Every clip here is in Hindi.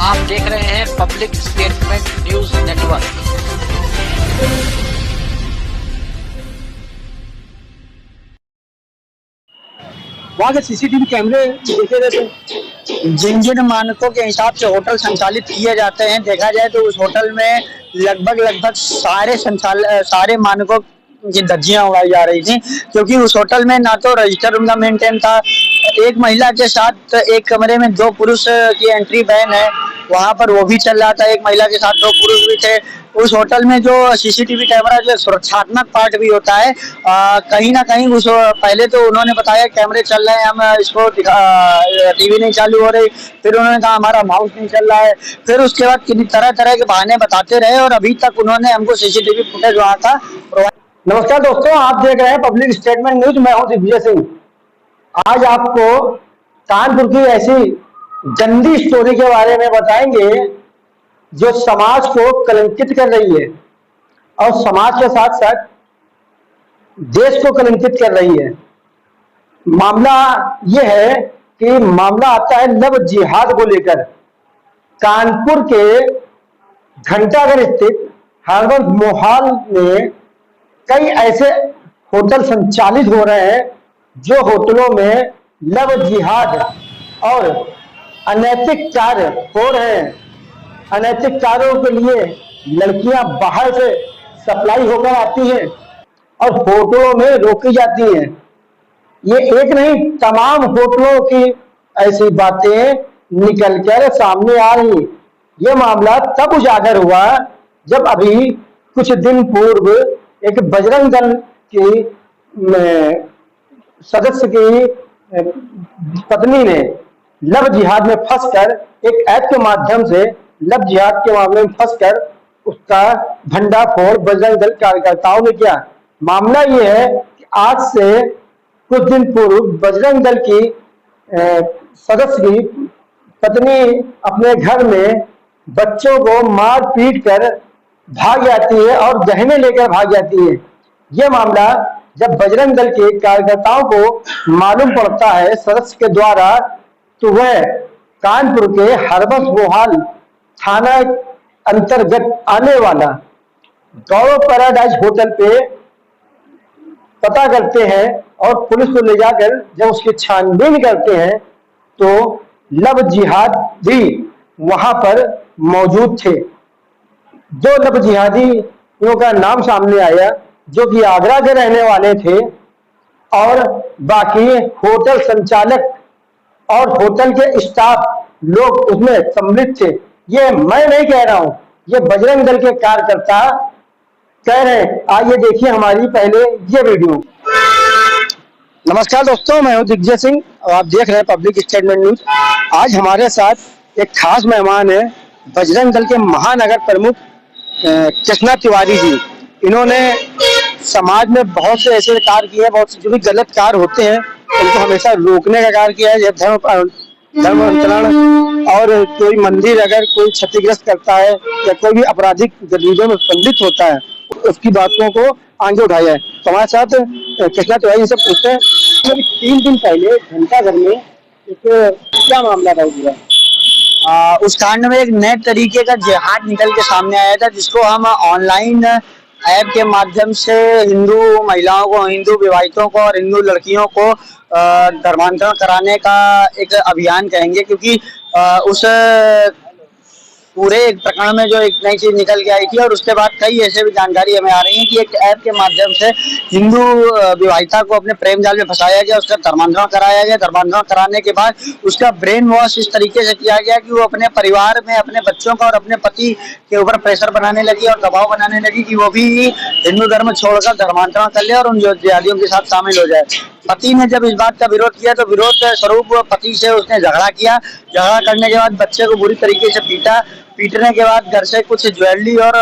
आप देख रहे हैं पब्लिक स्टेटमेंट न्यूज नेटवर्क। वहाँ के सीसीटीवी कैमरे देखे गए थे, जिन जिन मानकों के हिसाब से होटल संचालित किए जाते हैं, देखा जाए तो उस होटल में लगभग सारे मानकों की धज्जियां उड़ाई जा रही थी, क्योंकि उस होटल में ना तो रजिस्टर रूम का मेंटेन था। एक महिला के साथ एक कमरे में 2 पुरुष की एंट्री बैन है, वहां पर वो भी चल रहा था। एक महिला के साथ 2 पुरुष भी थे। उस होटल में जो सीसीटीवी कैमरा जो सुरक्षात्मक पार्ट भी होता है, कहीं ना कहीं उस पहले तो उन्होंने बताया कैमरे चल रहे हैं, हम इसको टीवी नहीं चालू हो रही, फिर उन्होंने कहा हमारा माउस नहीं चल रहा है, फिर उसके बाद कितनी तरह तरह के बहाने बताते रहे और अभी तक उन्होंने हमको सीसीटीवी फुटेज वहाँ का प्रोवाइड। नमस्कार दोस्तों, आप देख रहे हैं पब्लिक स्टेटमेंट न्यूज। मैं हूं दिग्विजय सिंह। आज आपको कानपुर की ऐसी गंदी स्टोरी के बारे में बताएंगे जो समाज को कलंकित कर रही है और समाज के साथ साथ देश को कलंकित कर रही है। मामला यह है कि मामला आता है लव जिहाद को लेकर। कानपुर के घंटाघर स्थित हरबंस मोहाल में कई ऐसे होटल संचालित हो रहे हैं जो होटलों में लव जिहाद और अनैतिक कार्य हो रहे हैं। अनैतिक कार्यों के लिए लड़कियां बाहर से सप्लाई होकर आती हैं और होटलों में रोकी जाती हैं। ये एक नहीं, तमाम होटलों की ऐसी बातें निकलकर सामने आ रही। ये मामला तब उजागर हुआ जब अभी कुछ दिन पूर्व एक बजरंग दल की सदस्य की पत्नी ने लव जिहाद में फंसकर, एक ऐप के माध्यम से लव जिहाद के मामले में फंसकर उसका भंडाफोड़ बजरंग दल कार्यकर्ताओं ने किया। मामला यह है कि आज से कुछ दिन पूर्व बजरंग दल की सदस्य की पत्नी अपने घर में बच्चों को मार पीट कर भाग जाती है और गहने लेकर भाग जाती है। यह मामला जब बजरंग दल के कार्यकर्ताओं को मालूम पड़ता है सदस्य के द्वारा, तो वह कानपुर के हरबंस मोहाल थाना अंतर्गत आने वाला गौरव पैराडाइज होटल पे पता करते हैं और पुलिस को ले जाकर जब उसकी छानबीन करते हैं तो लव जिहाद भी वहां पर मौजूद थे। 2 लव जिहादियों का नाम सामने आया जो कि आगरा के रहने वाले थे और बाकी होटल संचालक और होटल के स्टाफ लोग उसमें सम्मिलित थे। ये मैं नहीं कह रहा हूं, ये बजरंग दल के कार्यकर्ता कह रहे हैं। आइए देखिए हमारी पहले ये वीडियो। नमस्कार दोस्तों, मैं हूं दिग्विजय सिंह और आप देख रहे हैं पब्लिक स्टेटमेंट न्यूज। आज हमारे साथ एक खास मेहमान है, बजरंग दल के महानगर प्रमुख कृष्णा तिवारी जी। इन्होंने समाज में बहुत से ऐसे कार्य किए हैं, बहुत से जो भी गलत कार्य होते हैं उनको हमेशा रोकने का कार्य किया है। धर्म अंतरण और कोई मंदिर अगर कोई क्षतिग्रस्त करता है या कोई भी आपराधिक गतिविधियों में संलिप्त होता है, उसकी बातों को आगे उठाया है। तो हमारे साथ कृष्णा तिवारी से पूछते हैं, 3 दिन पहले घंटाघर में एक क्या मामला था पूरा? उस कांड में एक नए तरीके का जिहाद निकल के सामने आया था, जिसको हम ऑनलाइन ऐप के माध्यम से हिंदू महिलाओं को, हिंदू विवाहितों को और हिंदू लड़कियों को धर्मांतरण कराने का एक अभियान कहेंगे, क्योंकि उस पूरे एक प्रकरण में जो एक नई चीज निकल के आई थी और उसके बाद कई ऐसे भी जानकारी हमें आ रही है कि एक ऐप के माध्यम से हिंदू विवाहिता को अपने प्रेम जाल में फंसाया गया, उसका धर्मांतरण कराया गया। धर्मांतरण कराने के बाद उसका ब्रेन वॉश इस तरीके से किया गया कि वो अपने परिवार में अपने बच्चों का और अपने पति के ऊपर प्रेशर बनाने लगी और दबाव बनाने लगी कि वो भी हिंदू धर्म छोड़कर धर्मांतरण कर ले और उन जिहादियों के साथ शामिल हो जाए। पति ने जब इस बात का विरोध किया तो विरोध स्वरूप पति से उसने झगड़ा किया। झगड़ा करने के बाद बच्चे को बुरी तरीके से पीटा। पीटने के बाद घर से कुछ ज्वेलरी और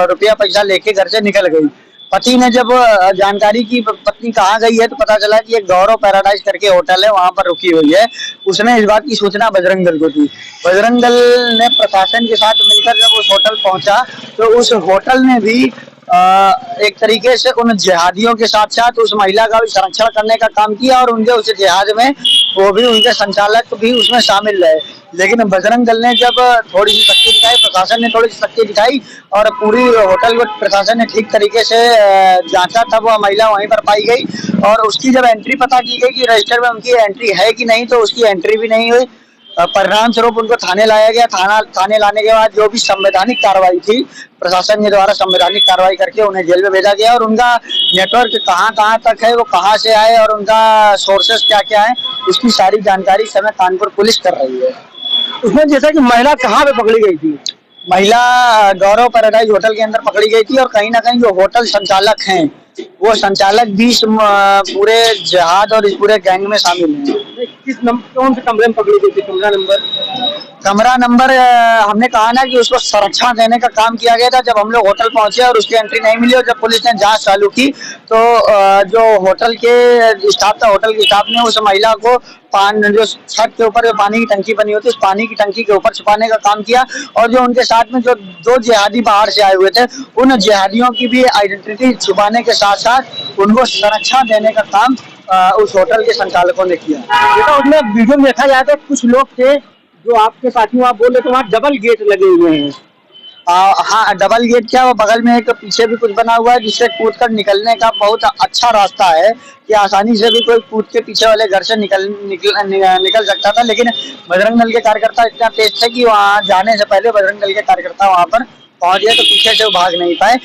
रुपया पैसा लेके घर से निकल गई। पति ने जब जानकारी की पत्नी कहाँ गई है तो पता चला कि एक गौरव पैराडाइज करके होटल है, वहां पर रुकी हुई है। उसने इस बात की सूचना बजरंग दल को दी। बजरंग दल ने प्रशासन के साथ मिलकर जब उस होटल पहुंचा तो उस होटल ने भी एक तरीके से उन जिहादियों के साथ साथ उस महिला का भी संरक्षण करने का काम किया और उनके उस जिहाद में वो भी उनके संचालक भी उसमें शामिल रहे। लेकिन बजरंग दल ने जब थोड़ी सी सख्ती दिखाई, प्रशासन ने थोड़ी सी सख्ती दिखाई और पूरी होटल को प्रशासन ने ठीक तरीके से जांचा, तब वह महिला वहीं पर पाई गई और उसकी जब एंट्री पता की गई कि रजिस्टर में उनकी एंट्री है कि नहीं, तो उसकी एंट्री भी नहीं हुई। परिणाम स्वरूप उनको थाने लाया गया। थाने लाने के बाद जो भी संवैधानिक कार्रवाई थी प्रशासन के द्वारा, संवैधानिक कार्रवाई करके उन्हें जेल में भेजा गया और उनका नेटवर्क कहाँ कहाँ तक है, वो कहाँ से आए और उनका सोर्सेस क्या क्या है, उसकी सारी जानकारी समय कानपुर पुलिस कर रही है। उसमें जैसा कि महिला कहाँ पे पकड़ी गई थी? महिला गौरव पैराडाइज होटल के अंदर पकड़ी गई थी और कहीं ना कहीं जो होटल संचालक हैं वो संचालक भी इस पूरे जिहाद और इस पूरे गैंग में शामिल हैं। कौन से कमरे में पकड़ी गई थी? कमरा नंबर हमने कहा ना कि उसको संरक्षण देने का काम किया गया था। जब हम लोग होटल पहुंचे और उसकी एंट्री नहीं मिली और जब पुलिस ने जांच चालू की तो जो होटल के स्टाफ था, होटल के स्टाफ ने उस महिला को जो छत के ऊपर पानी की टंकी बनी होती है, उस पानी की टंकी के ऊपर छुपाने का काम किया और जो उनके साथ में जो 2 जिहादी बाहर से आए हुए थे, उन जिहादियों की भी आइडेंटिटी छुपाने के साथ साथ उनको संरक्षण देने का काम उस होटल के संचालकों ने किया। जैसा उसमें वीडियो में देखा जाए तो कुछ लोग थे जो आपके साथी आप बोल रहे थे वहाँ डबल गेट लगे हुए हैं। हाँ, डबल गेट क्या, वो बगल में एक पीछे भी कुछ बना हुआ है जिससे कूद कर निकलने का बहुत अच्छा रास्ता है कि आसानी से भी कोई कूद के पीछे वाले घर से निकल सकता था। लेकिन बजरंग दल के कार्यकर्ता इतना तेज थे कि वहाँ जाने से पहले बजरंग दल के कार्यकर्ता वहाँ पर पहुंच गए तो पीछे से वो भाग नहीं पाए।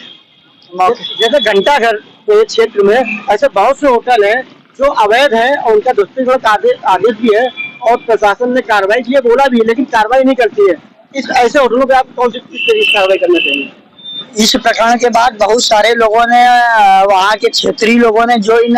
जैसे घंटाघर के क्षेत्र में ऐसे बहुत से होटल हैं जो अवैध है और उनका ध्वस्तीकरण का आदेश भी है और प्रशासन ने कार्रवाई की है, बोला भी है, लेकिन कार्रवाई नहीं करती है। इस ऐसे होटलों पे आप कौन सी किस तरीके से कार्रवाई करना चाहिए? इस प्रकरण के बाद बहुत सारे लोगों ने, वहाँ के क्षेत्रीय लोगों ने जो इन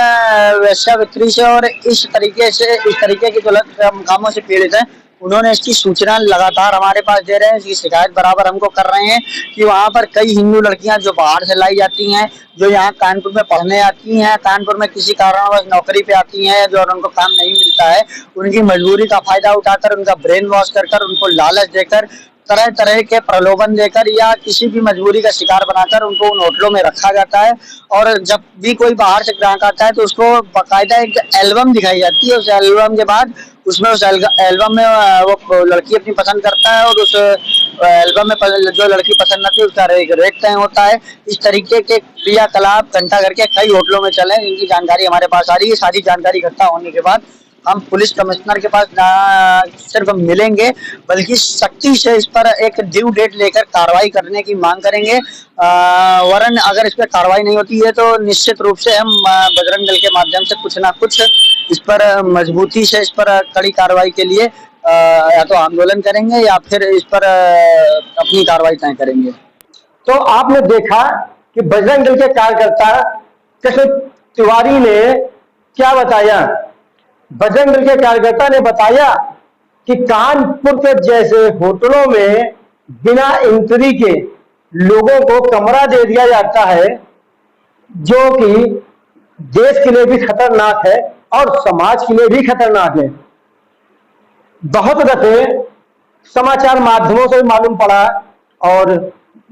वेश्यावृत्ति से और इस तरीके के गलत कामों से पीड़ित हैं, उन्होंने इसकी सूचना लगातार हमारे पास दे रहे हैं, इसकी शिकायत बराबर हमको कर रहे हैं कि वहाँ पर कई हिंदू लड़कियां जो बाहर से लाई जाती हैं, जो यहाँ कानपुर में पढ़ने आती हैं, कानपुर में किसी कारणवश नौकरी पे आती हैं, जो उनको काम नहीं मिलता है, उनकी मजबूरी का फायदा उठाकर उनका ब्रेन वॉश कर उनको लालच देकर, तरह तरह के प्रलोभन देकर या किसी भी मजबूरी का शिकार बनाकर उनको उन होटलों में रखा जाता है। और जब भी कोई बाहर से ग्राहक आता है तो उसको बाकायदा एक एल्बम दिखाई जाती है। उस एल्बम के बाद उसमें उस एल्बम में वो लड़की अपनी पसंद करता है और उस एल्बम में जो लड़की पसंद आती है उसका रेट तय होता है। इस तरीके के क्रियाकलाप घंटाघर के कई होटलों में चले, इनकी जानकारी हमारे पास आ रही है। सारी जानकारी इकट्ठा होने के बाद हम पुलिस कमिश्नर के पास सिर्फ मिलेंगे बल्कि सख्ती से इस पर एक ड्यू डेट लेकर कार्रवाई करने की मांग करेंगे। वरन अगर इस पर कार्रवाई नहीं होती है तो निश्चित रूप से हम बजरंग दल के माध्यम से कुछ ना कुछ इस पर मजबूती से इस पर कड़ी कार्रवाई के लिए या तो आंदोलन करेंगे या फिर इस पर अपनी कार्रवाई तय करेंगे। तो आपने देखा कि बजरंग दल के कार्यकर्ता कृष्ण तिवारी ने क्या बताया। बजरंग दल के कार्यकर्ता ने बताया कि कानपुर के जैसे होटलों में बिना एंट्री के लोगों को कमरा दे दिया जाता है, जो कि देश के लिए भी खतरनाक है और समाज के लिए भी खतरनाक है। बहुत दफे समाचार माध्यमों से मालूम पड़ा और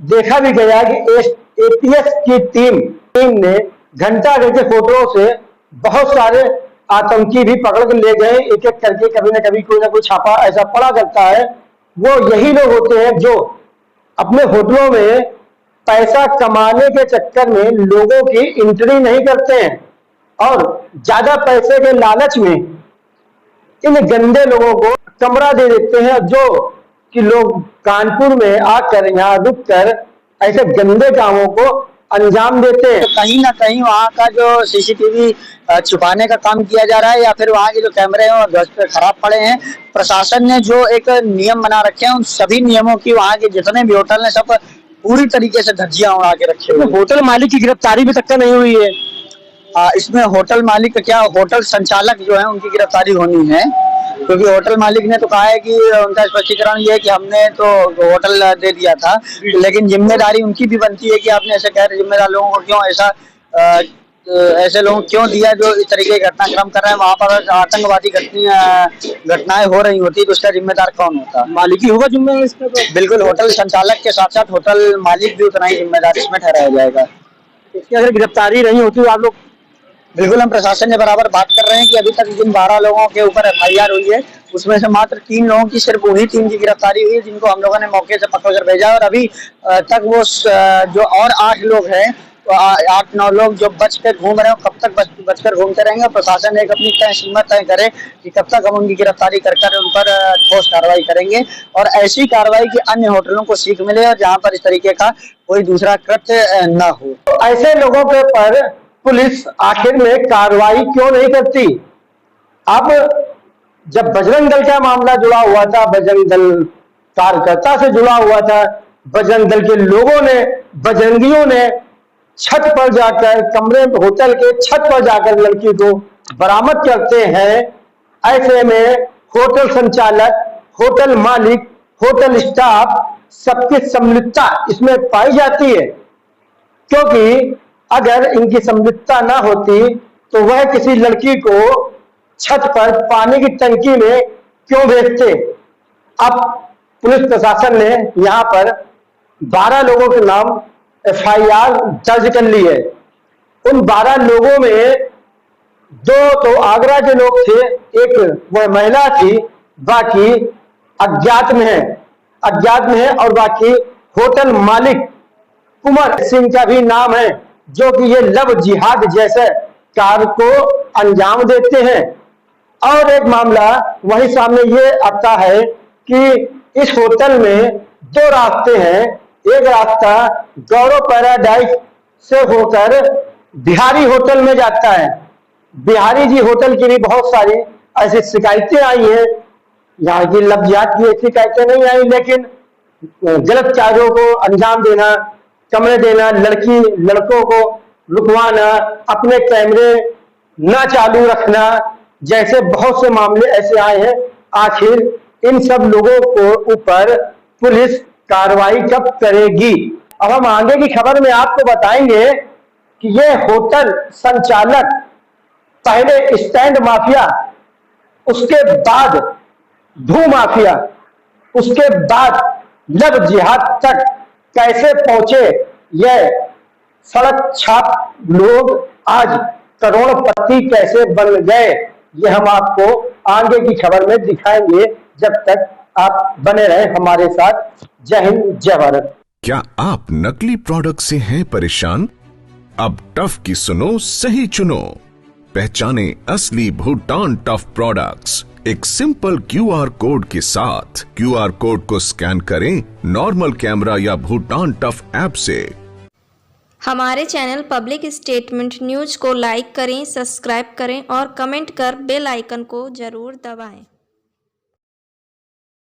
देखा भी गया कि एटीएस की टीम ने घंटाघर के होटलों से बहुत सारे आतंकी भी पकड़ के ले गए। एक एक करके कभी ना कभी कोई ना कोई छापा ऐसा पड़ा करता है। वो यही लोग होते हैं जो अपने होटलों में पैसा कमाने के चक्कर में लोगों की एंट्री नहीं करते हैं और ज्यादा पैसे के लालच में इन गंदे लोगों को कमरा दे देते हैं, जो कि लोग कानपुर में आकर यहाँ रुक कर ऐसे गंदे कामों को अंजाम देते हैं। तो कहीं ना कहीं वहाँ का जो सीसीटीवी छुपाने का काम किया जा रहा है या फिर वहाँ के जो कैमरे हैं वो खराब पड़े हैं। प्रशासन ने जो एक नियम बना रखे हैं उन सभी नियमों की वहाँ के जितने भी होटल हैं सब पूरी तरीके से धज्जियां उड़ा के रखे हुए। होटल मालिक की गिरफ्तारी भी तक नहीं हुई है। इसमें होटल मालिक का क्या, होटल संचालक जो है उनकी गिरफ्तारी होनी है, क्योंकि होटल मालिक ने तो कहा है कि उनका स्पष्टीकरण ये है कि हमने तो होटल दे दिया था, लेकिन जिम्मेदारी उनकी भी बनती है कि आपने ऐसे कह रहे जिम्मेदार लोगों को क्यों ऐसा ऐसे लोगों को क्यों दिया जो इस तरीके के घटनाक्रम कर रहे हैं। वहाँ पर आतंकवादी घटनाएं हो रही होती तो उसका जिम्मेदार कौन होता? मालिक ही होगा जिम्मेदार इसका तो। बिल्कुल, होटल संचालक के साथ साथ होटल मालिक भी उतना ही जिम्मेदार इसमें ठहराया जाएगा। इसकी अगर गिरफ्तारी नहीं होती तो आप लोग। बिल्कुल, हम प्रशासन से बराबर बात कर रहे हैं कि अभी तक जिन 12 लोगों के ऊपर FIR हुई है उसमें से मात्र 3 लोगों की, सिर्फ वही 3 की गिरफ्तारी हुई है जिनको हम लोगों ने मौके से पकड़ कर भेजा। और अभी तक वो जो और 8 लोग हैं, तो 8-9 लोग जो बच कर घूम रहे हैं, कब तक बचकर घूमते रहेंगे। प्रशासन एक अपनी तय सीमा तय करे कि कब तक हम उनकी गिरफ्तारी कर उन पर ठोस कार्रवाई करेंगे और ऐसी कार्रवाई की अन्य होटलों को सीख मिले और जहाँ पर इस तरीके का कोई दूसरा कृत्य न हो। ऐसे लोगों के पर पुलिस आखिर में कार्रवाई क्यों नहीं करती? अब जब बजरंग दल का मामला जुड़ा हुआ था, बजरंग दल कार्यकर्ता से जुड़ा हुआ था, बजरंग दल के लोगों ने, बजरंगियों ने छत पर जाकर, कमरे होटल के छत पर जाकर लड़की को बरामद करते हैं। ऐसे में होटल संचालक, होटल मालिक, होटल स्टाफ सबकी सम्मिलितता इसमें पाई जाती है, क्योंकि अगर इनकी सम्मिलितता ना होती तो वह किसी लड़की को छत पर पानी की टंकी में क्यों भेजते? अब पुलिस प्रशासन ने यहाँ पर 12 लोगों के नाम FIR दर्ज कर ली है। उन 12 लोगों में 2 तो आगरा के लोग थे, एक वह महिला थी, बाकी अज्ञात में है और बाकी होटल मालिक कुमार सिंह का भी नाम है, जो कि ये लव जिहाद जैसे कार्य को अंजाम देते हैं। और एक मामला वही सामने ये आता है कि इस होटल में 2 रास्ते हैं। एक रास्ता गौरव पैराडाइज से होकर बिहारी होटल में जाता है। बिहारी जी होटल की भी बहुत सारी ऐसी शिकायतें आई हैं। यहाँ की लव जिहाद की शिकायतें नहीं आई, लेकिन गलत कार्यों को अंजाम देना, कमरे देना, लड़कों को रुकवाना, अपने कैमरे ना चालू रखना, जैसे बहुत से मामले ऐसे आए हैं। आखिर इन सब लोगों को ऊपर पुलिस कार्रवाई कब करेगी? अब हम आगे की खबर में आपको बताएंगे कि ये होटल संचालक पहले स्टैंड माफिया, उसके बाद भू माफिया, उसके बाद लव जिहाद तक कैसे पहुंचे। यह सड़क छाप लोग आज करोड़पति कैसे बन गए, ये हम आपको आगे की खबर में दिखाएंगे। जब तक आप बने रहे हमारे साथ। जय हिंद, जय भारत। क्या आप नकली प्रोडक्ट से हैं परेशान? अब टफ की सुनो, सही चुनो। पहचाने असली भूटान टफ प्रोडक्ट्स एक सिंपल QR कोड के साथ। QR कोड को स्कैन करें नॉर्मल कैमरा या भूटान टफ ऐप से। हमारे चैनल पब्लिक स्टेटमेंट न्यूज को लाइक करें, सब्सक्राइब करें और कमेंट कर बेल आइकन को जरूर दबाएं।